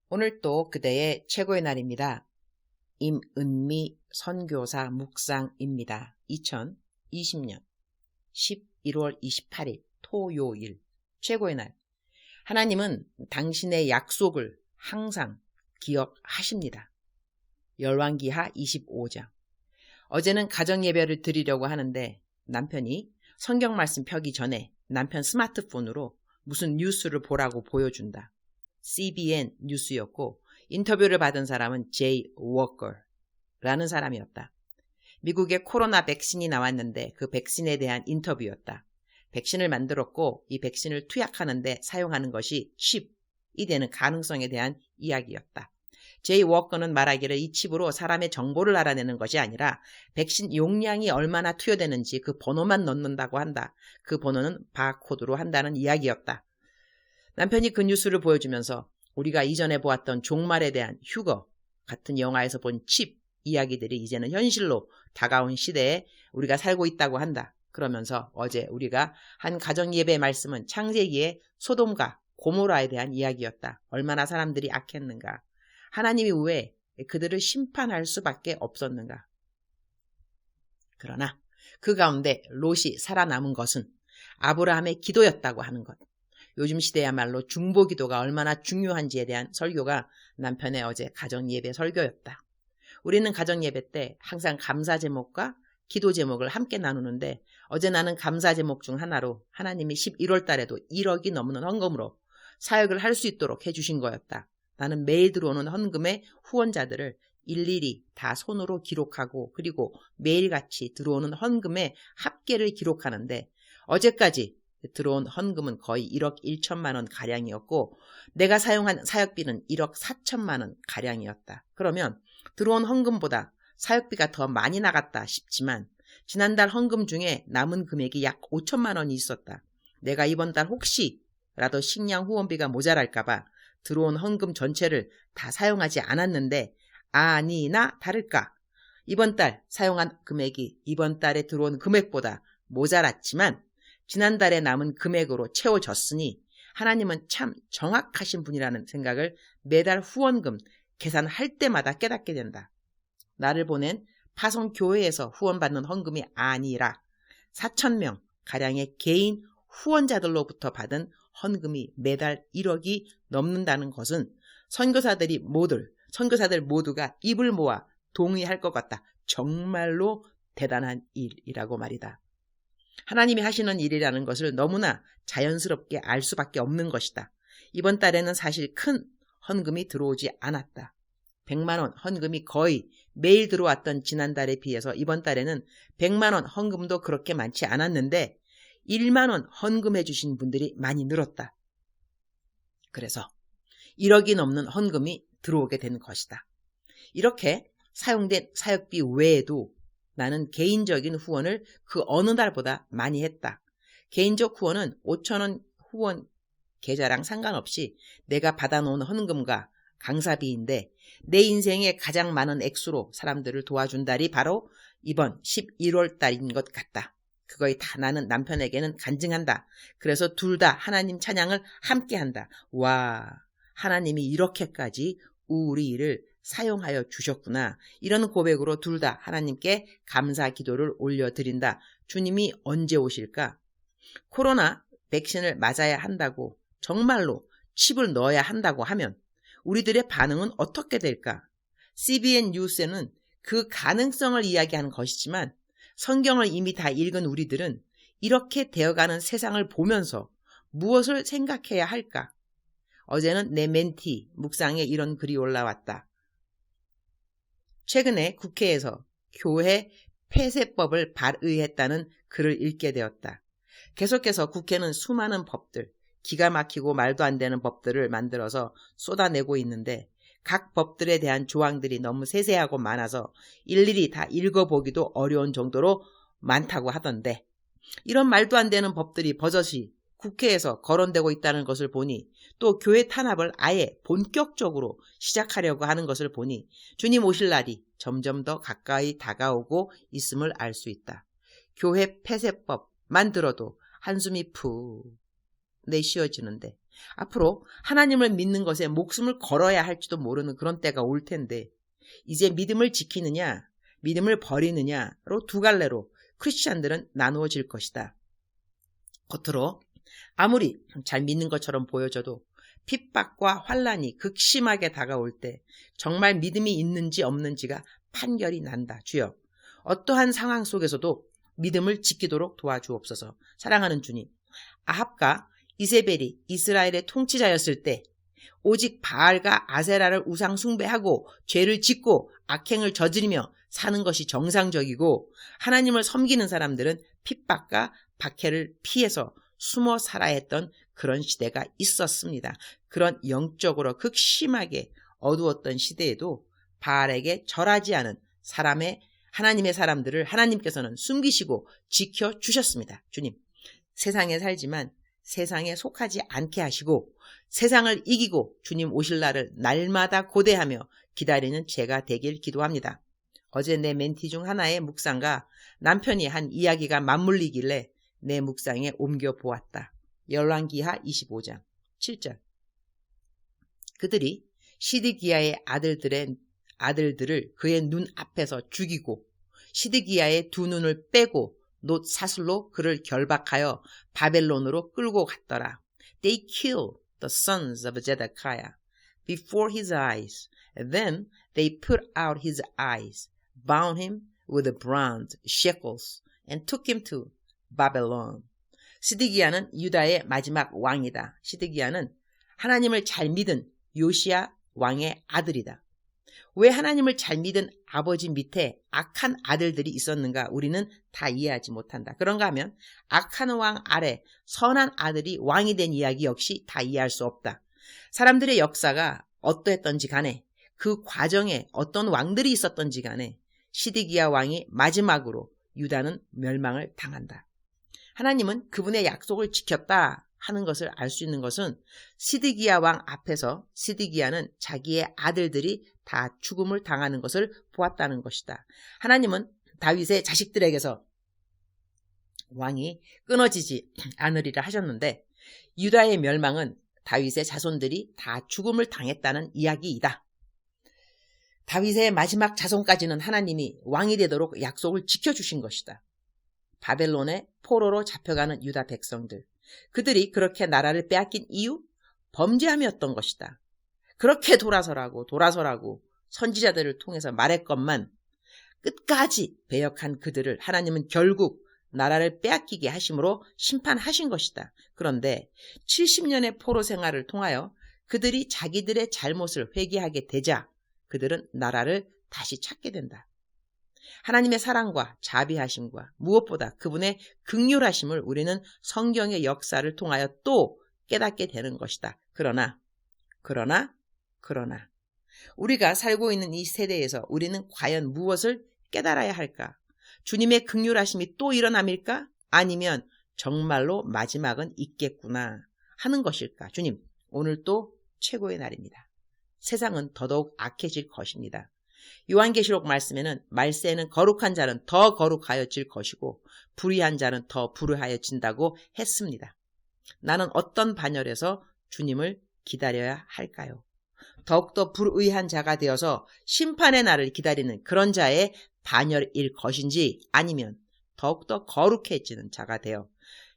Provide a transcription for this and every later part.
오늘 또 그대의 최고의 날입니다. 임은미 선교사 묵상입니다. 2020년 11월 28일 토요일 최고의 날. 하나님은 당신의 약속을 항상 기억하십니다. 열왕기하 25장. 어제는 가정예배를 드리려고 하는데 남편이 성경 말씀 펴기 전에 남편 스마트폰으로 무슨 뉴스를 보라고 보여준다. CBN 뉴스였고 인터뷰를 받은 사람은 제이 워커라는 사람이었다. 미국에 코로나 백신이 나왔는데 그 백신에 대한 인터뷰였다. 백신을 만들었고 이 백신을 투약하는데 사용하는 것이 칩이 되는 가능성에 대한 이야기였다. 제이 워커는 말하기를 이 칩으로 사람의 정보를 알아내는 것이 아니라 백신 용량이 얼마나 투여되는지 그 번호만 넣는다고 한다. 그 번호는 바코드로 한다는 이야기였다. 남편이 그 뉴스를 보여주면서 우리가 이전에 보았던 종말에 대한 휴거 같은 영화에서 본 칩 이야기들이 이제는 현실로 다가온 시대에 우리가 살고 있다고 한다. 그러면서 어제 우리가 한 가정예배 말씀은 창세기의 소돔과 고모라에 대한 이야기였다. 얼마나 사람들이 악했는가. 하나님이 왜 그들을 심판할 수밖에 없었는가. 그러나 그 가운데 롯이 살아남은 것은 아브라함의 기도였다고 하는 것. 요즘 시대야말로 중보기도가 얼마나 중요한지에 대한 설교가 남편의 어제 가정예배 설교였다. 우리는 가정예배 때 항상 감사 제목과 기도 제목을 함께 나누는데 어제 나는 감사 제목 중 하나로 하나님이 11월 달에도 1억이 넘는 헌금으로 사역을 할 수 있도록 해주신 거였다. 나는 매일 들어오는 헌금의 후원자들을 일일이 다 손으로 기록하고 그리고 매일같이 들어오는 헌금의 합계를 기록하는데 어제까지 들어온 헌금은 거의 1억 1천만 원 가량이었고 내가 사용한 사역비는 1억 4천만 원 가량이었다. 그러면 들어온 헌금보다 사역비가 더 많이 나갔다 싶지만 지난달 헌금 중에 남은 금액이 약 5천만 원이 있었다. 내가 이번 달 혹시라도 식량 후원비가 모자랄까봐 들어온 헌금 전체를 다 사용하지 않았는데 아니나 다를까 이번 달 사용한 금액이 이번 달에 들어온 금액보다 모자랐지만 지난달에 남은 금액으로 채워졌으니 하나님은 참 정확하신 분이라는 생각을 매달 후원금 계산할 때마다 깨닫게 된다. 나를 보낸 파송교회에서 후원받는 헌금이 아니라 4,000명 가량의 개인 후원자들로부터 받은 헌금이 매달 1억이 넘는다는 것은 선교사들 모두가 입을 모아 동의할 것 같다. 정말로 대단한 일이라고 말이다. 하나님이 하시는 일이라는 것을 너무나 자연스럽게 알 수밖에 없는 것이다. 이번 달에는 사실 큰 헌금이 들어오지 않았다. 100만 원 헌금이 거의 매일 들어왔던 지난달에 비해서 이번 달에는 100만 원 헌금도 그렇게 많지 않았는데 1만 원 헌금해 주신 분들이 많이 늘었다. 그래서 1억이 넘는 헌금이 들어오게 된 것이다. 이렇게 사용된 사역비 외에도 나는 개인적인 후원을 그 어느 달보다 많이 했다. 개인적 후원은 5,000원 후원 계좌랑 상관없이 내가 받아놓은 헌금과 강사비인데 내 인생에 가장 많은 액수로 사람들을 도와준 달이 바로 이번 11월 달인 것 같다. 그거에 다 나는 남편에게는 간증한다. 그래서 둘 다 하나님 찬양을 함께한다. 와, 하나님이 이렇게까지 우리를 사용하여 주셨구나. 이런 고백으로 둘 다 하나님께 감사 기도를 올려드린다. 주님이 언제 오실까? 코로나 백신을 맞아야 한다고 정말로 칩을 넣어야 한다고 하면 우리들의 반응은 어떻게 될까? CBN 뉴스에는 그 가능성을 이야기하는 것이지만 성경을 이미 다 읽은 우리들은 이렇게 되어가는 세상을 보면서 무엇을 생각해야 할까? 어제는 내 멘티 묵상에 이런 글이 올라왔다. 최근에 국회에서 교회 폐쇄법을 발의했다는 글을 읽게 되었다. 계속해서 국회는 수많은 법들, 기가 막히고 말도 안 되는 법들을 만들어서 쏟아내고 있는데 각 법들에 대한 조항들이 너무 세세하고 많아서 일일이 다 읽어보기도 어려운 정도로 많다고 하던데 이런 말도 안 되는 법들이 버젓이 국회에서 거론되고 있다는 것을 보니 또 교회 탄압을 아예 본격적으로 시작하려고 하는 것을 보니 주님 오실 날이 점점 더 가까이 다가오고 있음을 알 수 있다. 교회 폐쇄법만 들어도 한숨이 푹 내쉬어지는데 앞으로 하나님을 믿는 것에 목숨을 걸어야 할지도 모르는 그런 때가 올 텐데 이제 믿음을 지키느냐 믿음을 버리느냐로 두 갈래로 크리스찬들은 나누어질 것이다. 겉으로 아무리 잘 믿는 것처럼 보여져도 핍박과 환란이 극심하게 다가올 때 정말 믿음이 있는지 없는지가 판결이 난다. 주여, 어떠한 상황 속에서도 믿음을 지키도록 도와주옵소서. 사랑하는 주님, 아합과 이세벨이 이스라엘의 통치자였을 때 오직 바알과 아세라를 우상 숭배하고 죄를 짓고 악행을 저지르며 사는 것이 정상적이고 하나님을 섬기는 사람들은 핍박과 박해를 피해서 숨어 살아야 했던 그런 시대가 있었습니다. 그런 영적으로 극심하게 어두웠던 시대에도 바알에게 절하지 않은 하나님의 사람들을 하나님께서는 숨기시고 지켜주셨습니다. 주님, 세상에 살지만 세상에 속하지 않게 하시고 세상을 이기고 주님 오실 날을 날마다 고대하며 기다리는 제가 되길 기도합니다. 어제 내 멘티 중 하나의 묵상과 남편이 한 이야기가 맞물리길래 내 묵상에 옮겨보았다. 열왕기하 25장 7절. 그들이 시드기야의 아들들을 그의 눈 앞에서 죽이고 시드기야의 두 눈을 빼고 놋 사슬로 그를 결박하여 바벨론으로 끌고 갔더라. They killed the sons of Zedekiah before his eyes. Then they put out his eyes, bound him with bronze shackles, and took him to Babylon. 시드기야는 유다의 마지막 왕이다. 시드기야는 하나님을 잘 믿은 요시야 왕의 아들이다. 왜 하나님을 잘 믿은 아버지 밑에 악한 아들들이 있었는가 우리는 다 이해하지 못한다. 그런가 하면 악한 왕 아래 선한 아들이 왕이 된 이야기 역시 다 이해할 수 없다. 사람들의 역사가 어떠했던지 간에 그 과정에 어떤 왕들이 있었던지 간에 시드기야 왕이 마지막으로 유다는 멸망을 당한다. 하나님은 그분의 약속을 지켰다 하는 것을 알 수 있는 것은 시드기야 왕 앞에서 시드기야는 자기의 아들들이 다 죽음을 당하는 것을 보았다는 것이다. 하나님은 다윗의 자식들에게서 왕이 끊어지지 않으리라 하셨는데 유다의 멸망은 다윗의 자손들이 다 죽음을 당했다는 이야기이다. 다윗의 마지막 자손까지는 하나님이 왕이 되도록 약속을 지켜주신 것이다. 바벨론의 포로로 잡혀가는 유다 백성들, 그들이 그렇게 나라를 빼앗긴 이유? 범죄함이었던 것이다. 그렇게 돌아서라고 선지자들을 통해서 말했건만 끝까지 배역한 그들을 하나님은 결국 나라를 빼앗기게 하심으로 심판하신 것이다. 그런데 70년의 포로 생활을 통하여 그들이 자기들의 잘못을 회개하게 되자 그들은 나라를 다시 찾게 된다. 하나님의 사랑과 자비하심과 무엇보다 그분의 긍휼하심을 우리는 성경의 역사를 통하여 또 깨닫게 되는 것이다. 그러나 우리가 살고 있는 이 세대에서 우리는 과연 무엇을 깨달아야 할까? 주님의 긍휼하심이 또 일어남일까? 아니면 정말로 마지막은 있겠구나 하는 것일까? 주님, 오늘 또 최고의 날입니다. 세상은 더더욱 악해질 것입니다. 요한계시록 말씀에는 말세에는 거룩한 자는 더 거룩하여질 것이고 불의한 자는 더 불의하여진다고 했습니다. 나는 어떤 반열에서 주님을 기다려야 할까요? 더욱더 불의한 자가 되어서 심판의 날을 기다리는 그런 자의 반열일 것인지 아니면 더욱더 거룩해지는 자가 되어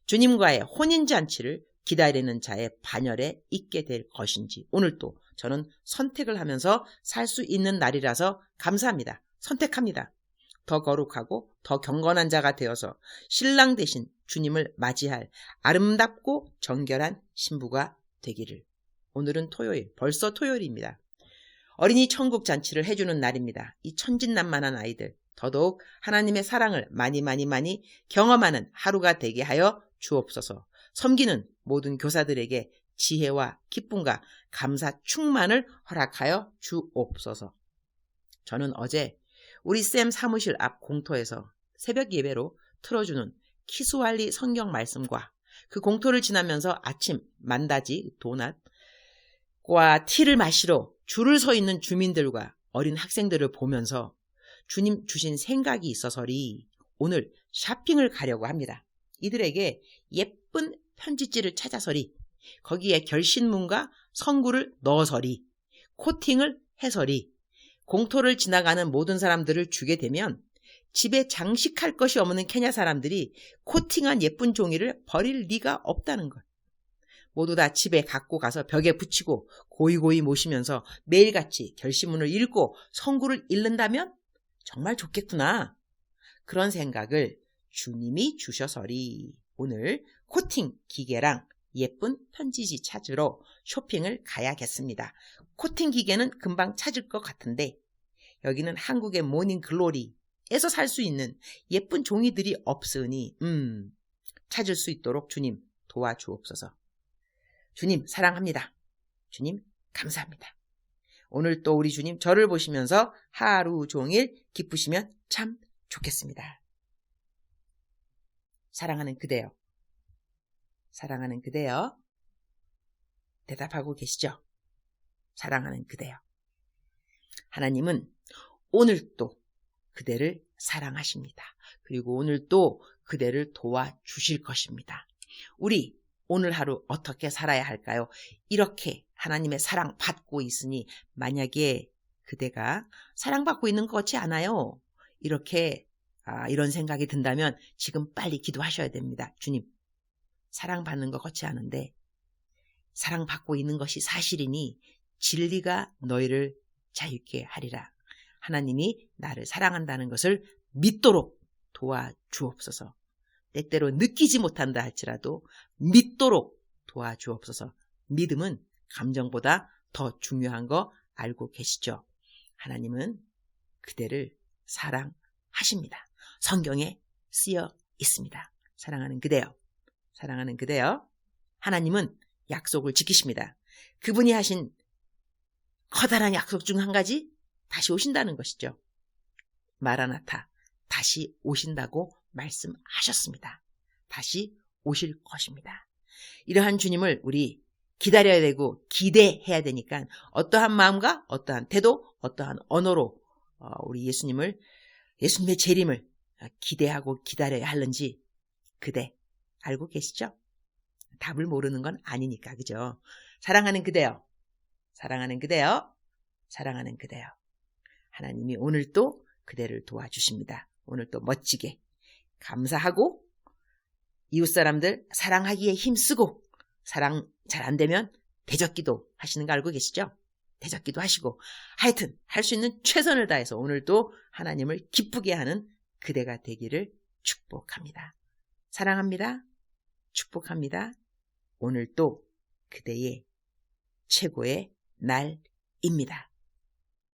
주님과의 혼인잔치를 기다리는 자의 반열에 있게 될 것인지 오늘도 저는 선택을 하면서 살 수 있는 날이라서 감사합니다. 선택합니다. 더 거룩하고 더 경건한 자가 되어서 신랑 대신 주님을 맞이할 아름답고 정결한 신부가 되기를. 오늘은 토요일, 벌써 토요일입니다. 어린이 천국 잔치를 해주는 날입니다. 이 천진난만한 아이들 더더욱 하나님의 사랑을 많이 경험하는 하루가 되게 하여 주옵소서. 섬기는 모든 교사들에게 지혜와 기쁨과 감사 충만을 허락하여 주옵소서. 저는 어제 우리 쌤 사무실 앞 공터에서 새벽 예배로 틀어주는 키스왈리 성경 말씀과 그 공터를 지나면서 아침 만다지 도넛과 티를 마시러 줄을 서 있는 주민들과 어린 학생들을 보면서 주님 주신 생각이 있어서리 오늘 쇼핑을 가려고 합니다. 이들에게 예쁜 편지지를 찾아서리 거기에 결신문과 성구를 넣어서리, 코팅을 해서리, 공터를 지나가는 모든 사람들을 주게 되면 집에 장식할 것이 없는 케냐 사람들이 코팅한 예쁜 종이를 버릴 리가 없다는 것. 모두 다 집에 갖고 가서 벽에 붙이고 고이고이 모시면서 매일같이 결신문을 읽고 성구를 읽는다면 정말 좋겠구나. 그런 생각을 주님이 주셔서리. 오늘 코팅 기계랑 예쁜 편지지 찾으러 쇼핑을 가야겠습니다. 코팅 기계는 금방 찾을 것 같은데 여기는 한국의 모닝글로리에서 살 수 있는 예쁜 종이들이 없으니 찾을 수 있도록 주님 도와주옵소서. 주님 사랑합니다. 주님 감사합니다. 오늘 또 우리 주님 저를 보시면서 하루 종일 기쁘시면 참 좋겠습니다. 사랑하는 그대여. 사랑하는 그대여. 대답하고 계시죠? 사랑하는 그대여. 하나님은 오늘 또 그대를 사랑하십니다. 그리고 오늘 또 그대를 도와주실 것입니다. 우리 오늘 하루 어떻게 살아야 할까요? 이렇게 하나님의 사랑 받고 있으니 만약에 그대가 사랑받고 있는 것 같지 않아요? 이렇게 이런 생각이 든다면 지금 빨리 기도하셔야 됩니다. 주님, 사랑받는 것 같지 않은데 사랑받고 있는 것이 사실이니 진리가 너희를 자유케 하리라. 하나님이 나를 사랑한다는 것을 믿도록 도와주옵소서. 때때로 느끼지 못한다 할지라도 믿도록 도와주옵소서. 믿음은 감정보다 더 중요한 거 알고 계시죠? 하나님은 그대를 사랑하십니다. 성경에 쓰여 있습니다. 사랑하는 그대여. 사랑하는 그대여. 하나님은 약속을 지키십니다. 그분이 하신 커다란 약속 중 한 가지 다시 오신다는 것이죠. 마라나타, 다시 오신다고 말씀하셨습니다. 다시 오실 것입니다. 이러한 주님을 우리 기다려야 되고 기대해야 되니까 어떠한 마음과 어떠한 태도, 어떠한 언어로 우리 예수님의 재림을 기대하고 기다려야 하는지 그대 알고 계시죠? 답을 모르는 건 아니니까, 그죠? 사랑하는 그대여, 사랑하는 그대여, 사랑하는 그대여. 하나님이 오늘 또 그대를 도와주십니다. 오늘 또 멋지게 감사하고 이웃 사람들 사랑하기에 힘쓰고 사랑 잘 안 되면 대적기도 하시는 거 알고 계시죠? 대적기도 하시고 하여튼 할 수 있는 최선을 다해서 오늘도 하나님을 기쁘게 하는 그대가 되기를 축복합니다. 사랑합니다. 축복합니다. 오늘 또 그대의 최고의 날입니다.